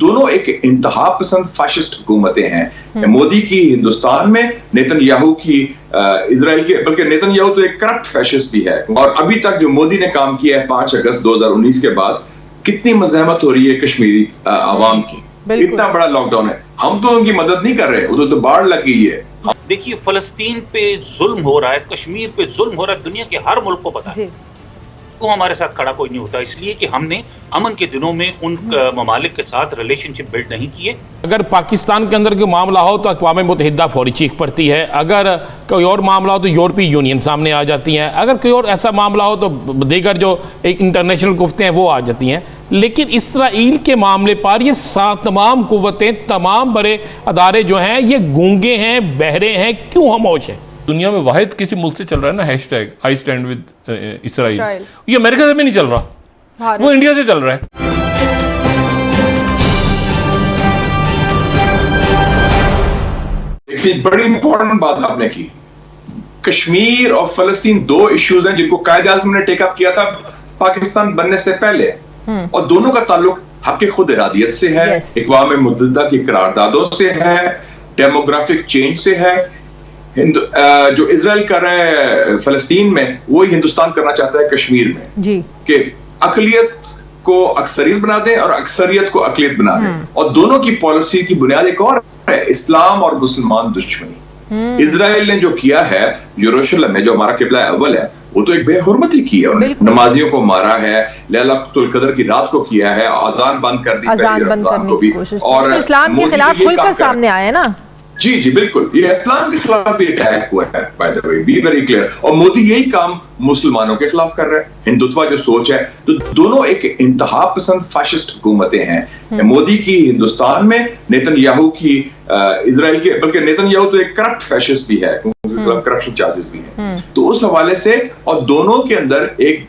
दोनों एक इंतहा पसंद फाशिस्ट हुकूमतें हैं। मोदी की हिंदुस्तान में, नेतन्याहू की इजराइल के, बल्कि नेतन्याहू तो एक करप्ट फैशिस्ट भी है। और अभी तक जो मोदी ने काम किया है 5 अगस्त 2019 के बाद, कितनी मज़ाहमत हो रही है कश्मीरी आवाम की। इतना बड़ा लॉकडाउन है, हम तो उनकी मदद नहीं कर रहे, उधर तो बाढ़ लग गई है। देखिए फलस्तीन पे जुल्म हो रहा है, कश्मीर पे जुल्म हो रहा है, दुनिया के हर मुल्क को पता है। तो हमारे साथ खड़ा कोई नहीं होता, इसलिए कि हमने अमन के दिनों में उन ममालिक के साथ रिलेशनशिप बिल्ड नहीं किए। अगर पाकिस्तान के अंदर कोई मामला हो तो अक़वाम मुत्तहिदा फौरी चीख पड़ती है, अगर कोई और मामला हो तो यूरोपीय यूनियन सामने आ जाती हैं, अगर कोई और ऐसा मामला हो तो दीगर जो एक इंटरनेशनल कुफ्ते हैं वो आ जाती हैं। लेकिन इसराइल के मामले पर ये तमाम कुव्वतें, तमाम बड़े अदारे जो हैं ये गूंगे हैं, बहरे हैं, क्यों खामोश हैं? दुनिया में वाहिद किसी मुल्क से चल रहा है ना hashtag I stand with Israel, ये अमेरिका से भी नहीं चल रहा, वो इंडिया से चल रहा है। एक बड़ी इंपॉर्टेंट बात आपने की, कश्मीर और फलस्तीन 2 इश्यूज हैं जिनको कायदे आज़म ने टेक अप किया था पाकिस्तान बनने से पहले, और दोनों का ताल्लुक हक़ खुद इरादियत से है, अक़वाम मुत्तहिदा की करारदादों से है, डेमोग्राफिक चेंज से है। जो इजराइल कर रहा है फलस्तीन में, वो हिंदुस्तान करना चाहता है कश्मीर में जी, कि अकलियत को अक्सरियत बना दें और अक्सरियत को अकलियत बना दें। और दोनों की पॉलिसी की बुनियाद एक और है, इस्लाम और मुसलमान दुश्मनी। इजराइल ने जो किया है यरूशलेम में, जो हमारा किबला अव्वल है, वो तो एक बेहुरमती की है, उन्होंने नमाजियों को मारा है, लैलतुल कदर की रात को किया है, आजान बंद कर दी, आजान बंद करने की कोशिश, और इस्लाम के खिलाफ खुलकर सामने आए ना। जी जी बिल्कुल, ये इस्लाम के खिलाफ भी अटैक हुआ है, by the way, be very clear. और मोदी यही काम मुसलमानों के खिलाफ कर रहा है, हिंदुत्व जो सोच है। तो दोनों एक इंतहा पसंद फाशिस्ट हुकूमतें हैं। मोदी की हिंदुस्तान में, नेतन्याहू की इजराइल के, बल्कि नेतन्याहू तो एक करप्ट फैशिस्ट भी है, करप्शन चार्जेस भी हैं। तो उस हवाले से, और दोनों के अंदर एक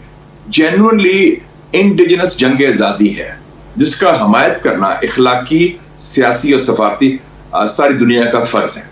जेन्युइनली इंडिजिनस जंग आजादी है, जिसका हमायत करना इखलाकी, सियासी और सफारती सारी दुनिया का फर्ज है।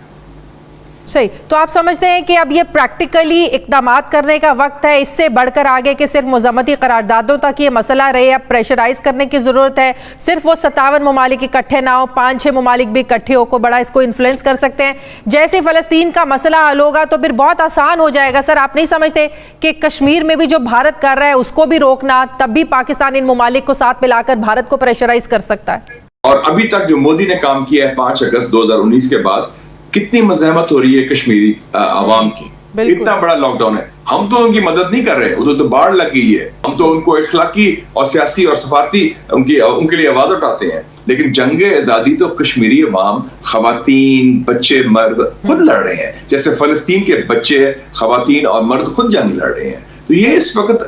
सही, तो आप समझते हैं कि अब ये प्रैक्टिकली इक़दामात करने का वक्त है, इससे बढ़कर आगे के सिर्फ मज़ामती करारदादों तक ये मसला रहे, अब प्रेशराइज करने की ज़रूरत है। सिर्फ वो 57 ममालिक इकट्ठे ना हो, 5-6 ममालिक भी इकट्ठे होकर बड़ा इसको इन्फ्लुएंस कर सकते हैं। जैसे फ़लस्तीन का मसला हल होगा तो फिर बहुत आसान हो जाएगा। सर, आप नहीं समझते कि कश्मीर में भी जो भारत कर रहा है उसको भी रोकना, तब भी पाकिस्तान इन ममालिक को साथ मिलाकर भारत को प्रेशराइज कर सकता है? और अभी तक जो मोदी ने काम किया है 5 अगस्त 2019 के बाद, कितनी मज़ाहमत हो रही है कश्मीरी आवाम की। इतना बड़ा लॉकडाउन है, हम तो उनकी मदद नहीं कर रहे, उधर तो बाढ़ लग गई है। हम तो उनको इखलाकी और सियासी और सफारती उनके लिए आवाज उठाते हैं, लेकिन जंग आजादी तो कश्मीरी अवाम, खवातीन, बच्चे, मर्द खुद लड़ रहे हैं। जैसे फलस्तीन के बच्चे, खवातीन और मर्द खुद जंग लड़ रहे हैं। तो ये इस वक्त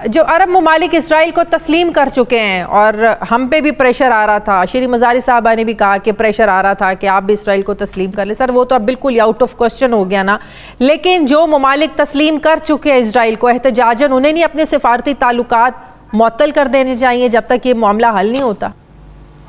जो अरब ममालिक इसराइल को तस्लीम कर चुके हैं, और हम पे भी प्रेशर आ रहा था, श्री मज़ारी साहबा ने भी कहा कि प्रेशर आ रहा था कि आप भी इसराइल को तस्लीम कर ले। सर, वो तो अब बिल्कुल आउट ऑफ क्वेश्चन हो गया ना। लेकिन जो ममालिक तस्लीम कर चुके हैं इसराइल को एहतजाजन, उन्हें नहीं अपने सिफारती ताल्लुकात मुअत्तल कर देने चाहिए जब तक ये मामला हल नहीं होता?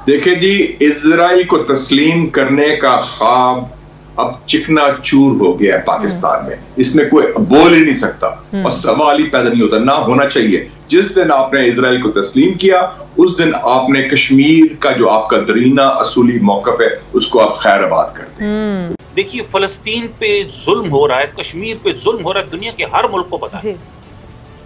देखिए जी, इसराइल को तस्लीम करने का ख्वाब अब चिकना चूर हो गया है पाकिस्तान में, इसमें कोई बोल ही नहीं सकता और सवाल ही पैदा नहीं होता, ना होना चाहिए। जिस दिन आपने इजराइल को तस्लीम किया, उस दिन आपने कश्मीर का जो आपका दरीना असूली मौकफ है, उसको आप खैराबाद कर दें। देखिए फलस्तीन पे जुल्म हो रहा है, कश्मीर पे जुल्म हो रहा है, दुनिया के हर मुल्क को पता है।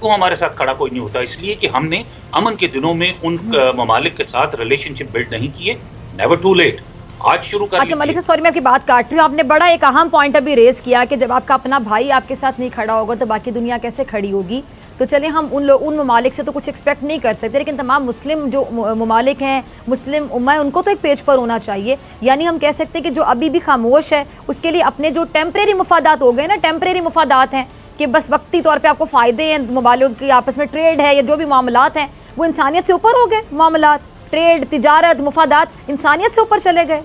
तो हमारे साथ खड़ा कोई नहीं होता, इसलिए कि हमने अमन के दिनों में उन ममालिक के साथ रिलेशनशिप बिल्ड नहीं किए। नेवर टू लेट, आज शुरू कर। अच्छा मलिक, सॉरी मैं आपकी बात काट रही हूँ, आपने बड़ा एक अहम पॉइंट अभी रेज किया कि जब आपका अपना भाई आपके साथ नहीं खड़ा होगा तो बाकी दुनिया कैसे खड़ी होगी। तो चले, हम उन ममालिक से तो कुछ एक्सपेक्ट नहीं कर सकते, लेकिन तमाम मुस्लिम जो ममालिक हैं, मुस्लिम उम्मा है, उनको तो एक पेज पर होना चाहिए। यानी हम कह सकते हैं कि जो अभी भी खामोश है, उसके लिए अपने जो टेम्परेरी मुफादात हो गए ना, टेम्परेरी मुफादात हैं कि बस वक्ती तौर पे आपको फ़ायदे हैं, ममालिक की आपस में ट्रेड है या जो भी मामलात हैं, वो इंसानियत से ऊपर हो गए। मामलात, ट्रेड, तिजारत, मुफादात इंसानियत से ऊपर चले गए।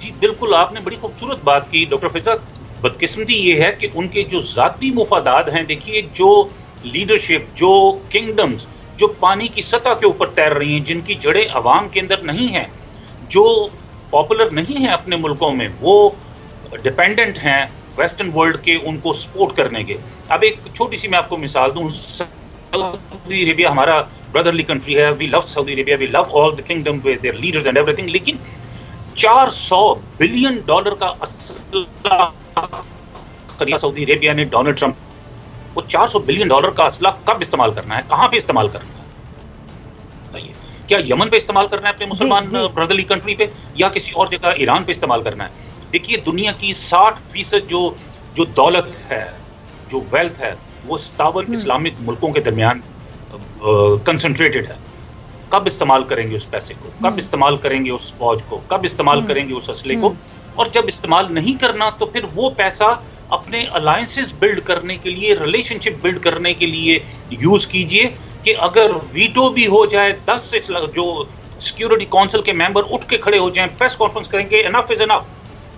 जी बिल्कुल, आपने बड़ी खूबसूरत बात की डॉक्टर फैज़ा। बदकिस्मती ये है कि उनके जो ज़ाती मुफादात हैं, देखिए जो लीडरशिप, जो किंगडम्स जो पानी की सतह के ऊपर तैर रही हैं, जिनकी जड़ें अवाम के अंदर नहीं हैं, जो पॉपुलर नहीं हैं अपने मुल्कों में, वो डिपेंडेंट हैं वेस्टर्न वर्ल्ड के उनको सपोर्ट करने के। अब एक छोटी सी मैं आपको मिसाल दूं, सऊदी अरेबिया हमारा ब्रदरली कंट्री है, we love Saudi Arabia, we love all the kingdom with their leaders and everything, लेकिन $400 बिलियन का असला खरीदा सऊदी अरेबिया ने डोनाल्ड ट्रंप। वो $400 बिलियन का असला कब इस्तेमाल करना है, कहां पे इस्तेमाल करना है बताइए? क्या यमन पे इस्तेमाल करना है अपने मुसलमान ब्रदरली कंट्री पे, या किसी और जगह ईरान पे इस्तेमाल करना है? देखिए दुनिया की 60% जो दौलत है, जो वेल्थ है, वो 57 इस्लामिक मुल्कों के दरमियान कंसंट्रेटेड है। कब इस्तेमाल करेंगे उस पैसे को, कब इस्तेमाल करेंगे उस फौज को, कब इस्तेमाल करेंगे उस असले को? और जब इस्तेमाल नहीं करना तो फिर वो पैसा अपने अलायंसेस बिल्ड करने के लिए, रिलेशनशिप बिल्ड करने के लिए यूज कीजिए कि अगर वीटो भी हो जाए, 10 जो सिक्योरिटी काउंसिल के मेंबर उठ के खड़े हो जाएं, प्रेस कॉन्फ्रेंस करेंगे, enough is enough,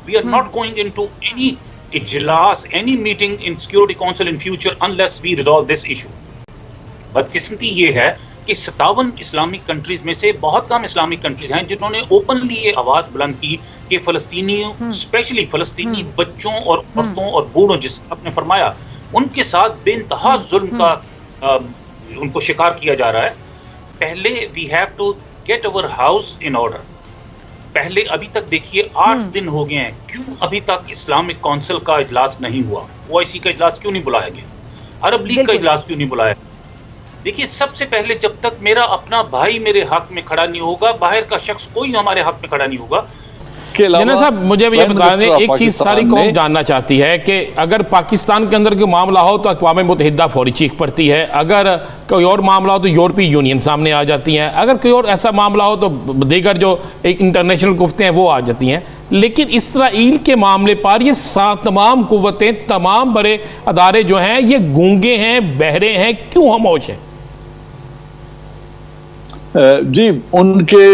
we are not going into any इजलास, any meeting in security council in future unless we resolve this issue. बदकिस्मती ये है कि 57 इस्लामिक कंट्रीज में से बहुत कम इस्लामिक कंट्रीज हैं जिन्होंने ओपनली ये आवाज बुलंद की कि फलस्तीनियों, स्पेशली फलस्तीनी बच्चों और औरतों और बूढ़ों, जिस आपने फरमाया, उनके साथ बेइंतहा जुल्म का उनको शिकार किया जा रहा है। पहले we have to get our house in order. पहले अभी तक देखिए 8 दिन हो गए हैं, क्यों अभी तक इस्लामिक काउंसिल का इजलास नहीं हुआ? ओआईसी का इजलास क्यों नहीं बुलाया गया? अरब लीग का इजलास क्यों नहीं बुलाया? देखिए सबसे पहले जब तक मेरा अपना भाई मेरे हक में खड़ा नहीं होगा, बाहर का शख्स कोई हमारे हक में खड़ा नहीं होगा। जना साहब मुझे ये बता दें, एक चीज़ सारी कौम जानना चाहती है कि अगर पाकिस्तान के अंदर कोई मामला हो तो अक़वाम मुत्तहिदा फौरी चीख पड़ती है, अगर कोई और मामला हो तो यूरोपीय यूनियन सामने आ जाती हैं, अगर कोई और ऐसा मामला हो तो दीगर जो एक इंटरनेशनल कुफ्ते हैं वो आ जाती हैं। लेकिन इसराइल के मामले पर ये तमाम कुव्वतें, तमाम बड़े अदारे जो हैं ये गूंगे हैं, बहरे हैं, क्यों खामोश हैं? जी, उनके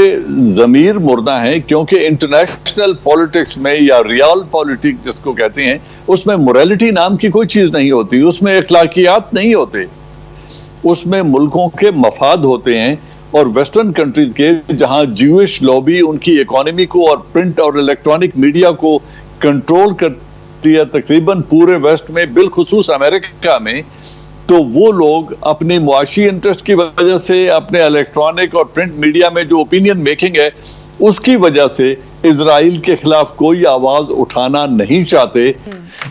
ज़मीर मुर्दा हैं, क्योंकि इंटरनेशनल पॉलिटिक्स में या रियल पॉलिटिक्स जिसको कहते हैं, उसमें मोरालिटी नाम की कोई चीज़ नहीं होती, उसमें अखलाकियात नहीं होते, उसमें मुल्कों के मफाद होते हैं। और वेस्टर्न कंट्रीज के जहां ज्यूइश लॉबी उनकी इकोनॉमी को और प्रिंट और इलेक्ट्रॉनिक मीडिया को कंट्रोल करती है तकरीबन पूरे वेस्ट में, बिलखुसूस अमेरिका में, तो वो लोग अपने मुआशी इंटरेस्ट की वजह से, अपने इलेक्ट्रॉनिक और प्रिंट मीडिया में जो ओपिनियन मेकिंग है उसकी वजह से इजराइल के खिलाफ कोई आवाज उठाना नहीं चाहते।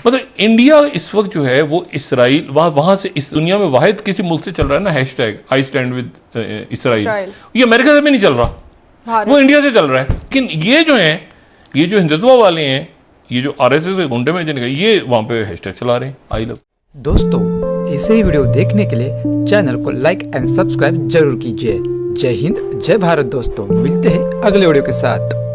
मतलब इंडिया इस वक्त जो है वो इसराइल वहां से इस दुनिया में वाहिद किसी मुल्क से चल रहा है ना hashtag I stand with Israel, ये अमेरिका से भी नहीं चल रहा, वो इंडिया से चल रहा है। लेकिन ये जो है, ये जो हिंदुत्व वाले हैं, ये जो आरएसएस के गुंडे में जिनका, ये वहां पे हैशटैग चला रहे हैं आई लव। दोस्तों ऐसे ही वीडियो देखने के लिए चैनल को लाइक एंड सब्सक्राइब जरूर कीजिए। जय हिंद, जय भारत दोस्तों, मिलते हैं अगले वीडियो के साथ।